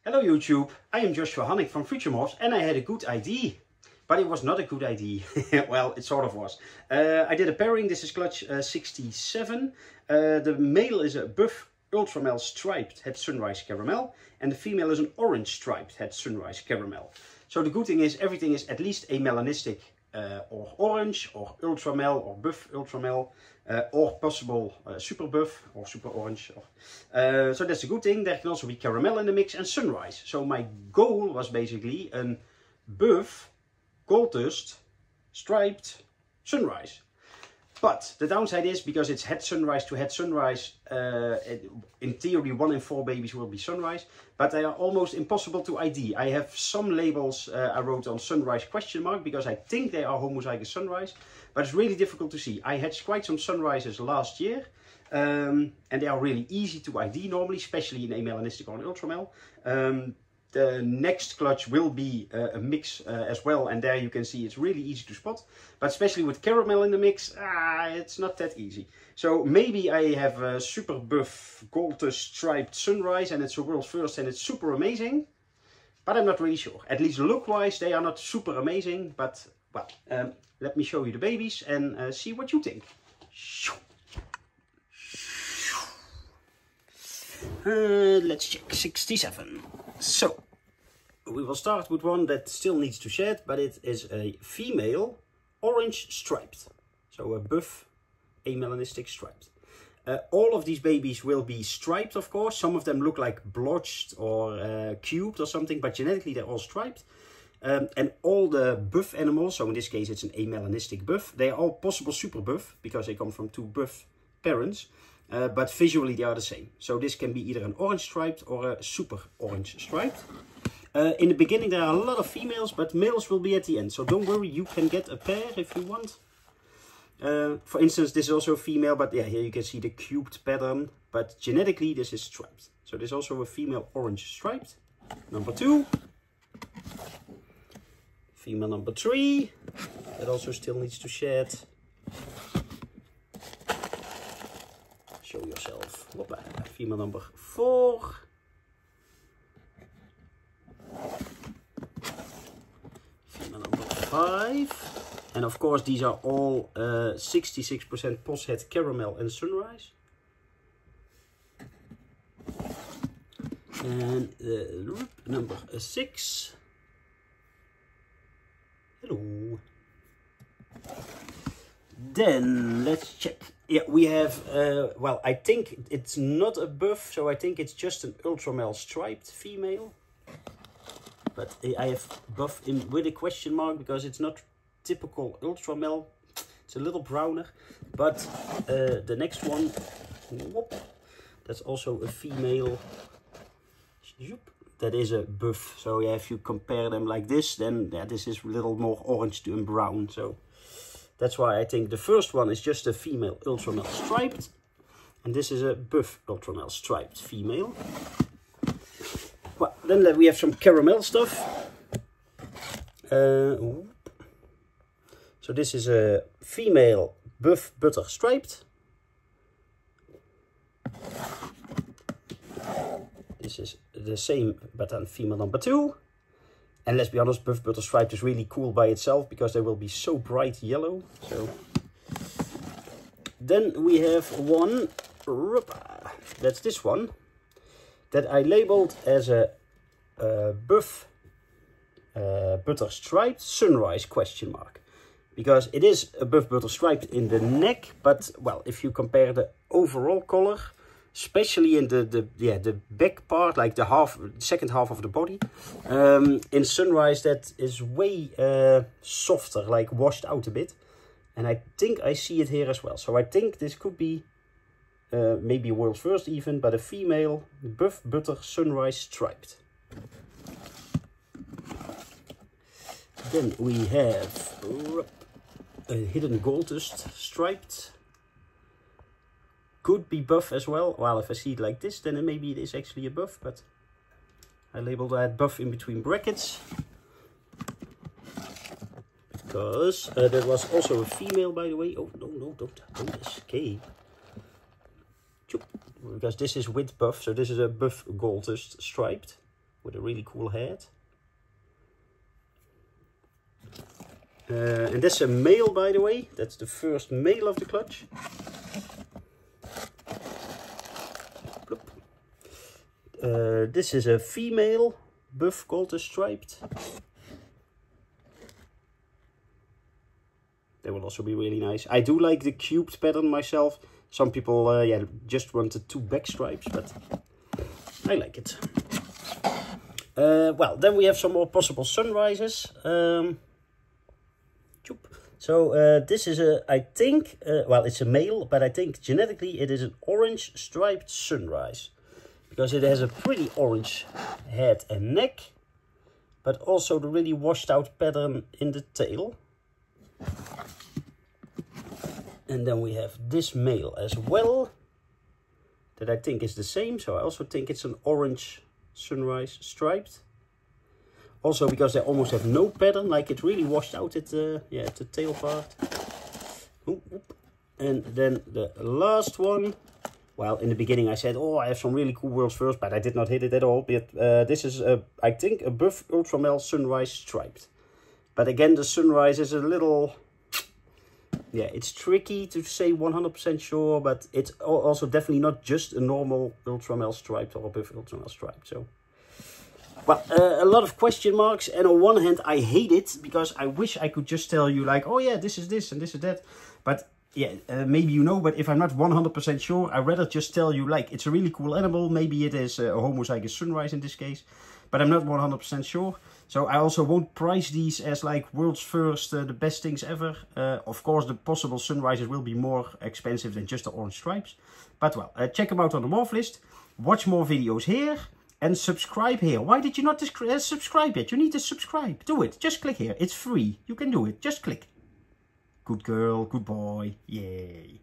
Hello YouTube, I am Joshua Hannik from Future-Morphs and I had a good idea. But it was not a good idea. Well, it sort of was. I did a pairing. This is clutch 67. The male is a buff ultramel striped het sunrise caramel. And the female is an orange striped het sunrise caramel. So the good thing is everything is at least a melanistic or orange or ultramel or buff ultramel. Or possible super buff or super orange. So that's a good thing. There can also be caramel in the mix and sunrise. So my goal was basically a buff Golddust striped sunrise. But the downside is because it's het sunrise to het sunrise, in theory 1 in 4 babies will be sunrise, but they are almost impossible to ID. I have some labels I wrote on sunrise question mark because I think they are homozygous sunrise, but it's really difficult to see. I hatched quite some sunrises last year, and they are really easy to ID normally, especially in a melanistic or an ultramel. The next clutch will be a mix as well, and there you can see it's really easy to spot. But especially with caramel in the mix, it's not that easy. So maybe I have a super buff Golddust striped sunrise and it's a world's first and it's super amazing. But I'm not really sure. At least look-wise they are not super amazing, but well, let me show you the babies and see what you think. Let's check 67. So, we will start with one that still needs to shed, but it is a female orange striped. So a buff amelanistic striped. All of these babies will be striped, of course. Some of them look like blotched or cubed or something, but genetically they're all striped. And all the buff animals, so in this case it's an amelanistic buff, they are all possible super buff because they come from 2 buff parents. But visually they are the same. So this can be either an orange striped or a super orange striped. In the beginning there are a lot of females, but males will be at the end. So don't worry, you can get a pair if you want. For instance, this is also a female, but yeah, here you can see the cubed pattern. But genetically this is striped. So this is also a female orange striped. Number 2. Female number 3. That also still needs to shed. Show yourself. Hoppa. Female number 4. Female number 5. And of course these are all 66% poshet caramel and sunrise. And number 6. Hello. Then let's check. Yeah, we have, well, I think it's not a buff, so I think it's just an ultramel striped female. But I have buff in with a question mark because it's not typical ultramel. It's a little browner. But the next one, whoop, that's also a female. That is a buff. So yeah, if you compare them like this, then yeah, this is a little more orange and brown. So that's why I think the first one is just a female ultramel striped. And this is a buff ultramel striped female. Well, then we have some caramel stuff. So this is a female buff butter striped. This is the same, but then female number 2. And let's be honest, buff butter striped is really cool by itself because they will be so bright yellow. So then we have one, that's this one, that I labeled as a buff butter striped sunrise question mark. Because it is a buff butter striped in the neck, but well, if you compare the overall color, especially in the back part, like the second half of the body, in sunrise that is way softer, like washed out a bit. And I think I see it here as well. So I think this could be maybe a world's first even, but a female buff butter sunrise striped. Then we have a hidden Golddust striped. Could be buff as well. Well, if I see it like this, then maybe it is actually a buff, but I labeled that buff in between brackets. Because there was also a female, by the way. Oh, no, don't escape. Because this is with buff, so this is a buff Golddust striped. with a really cool head. And this is a male, by the way. That's the first male of the clutch. This is a female, buff Golddust striped. They will also be really nice. I do like the cubed pattern myself. Some people yeah, just want the 2 back stripes, but I like it. Well, then we have some more possible sunrises. So this is a, I think, well, it's a male, but I think genetically it is an orange striped sunrise. Because it has a pretty orange head and neck, but also the really washed out pattern in the tail. And then we have this male as well, that I think is the same. So I also think it's an orange sunrise striped. Also because they almost have no pattern, like it really washed out at the, yeah, at the tail part. And then the last one. Well, in the beginning I said, oh, I have some really cool world's first, but I did not hit it at all. But this is, I think, a buff Ultramel sunrise striped. But again, the sunrise is a little, yeah, it's tricky to say 100% sure, but it's also definitely not just a normal Ultramel striped or a buff Ultramel striped. So, well, a lot of question marks. And on one hand, I hate it because I wish I could just tell you like, oh yeah, this is this and this is that. But yeah, maybe you know, but if I'm not 100% sure, I'd rather just tell you, like, it's a really cool animal. Maybe it is a homozygous sunrise in this case, but I'm not 100% sure. So I also won't price these as, like, world's first, the best things ever. Of course, the possible sunrises will be more expensive than just the orange stripes. But, well, check them out on the morph list. Watch more videos here and subscribe here. Why did you not subscribe yet? You need to subscribe. Do it. Just click here. It's free. You can do it. Just click. Good girl, good boy, yay.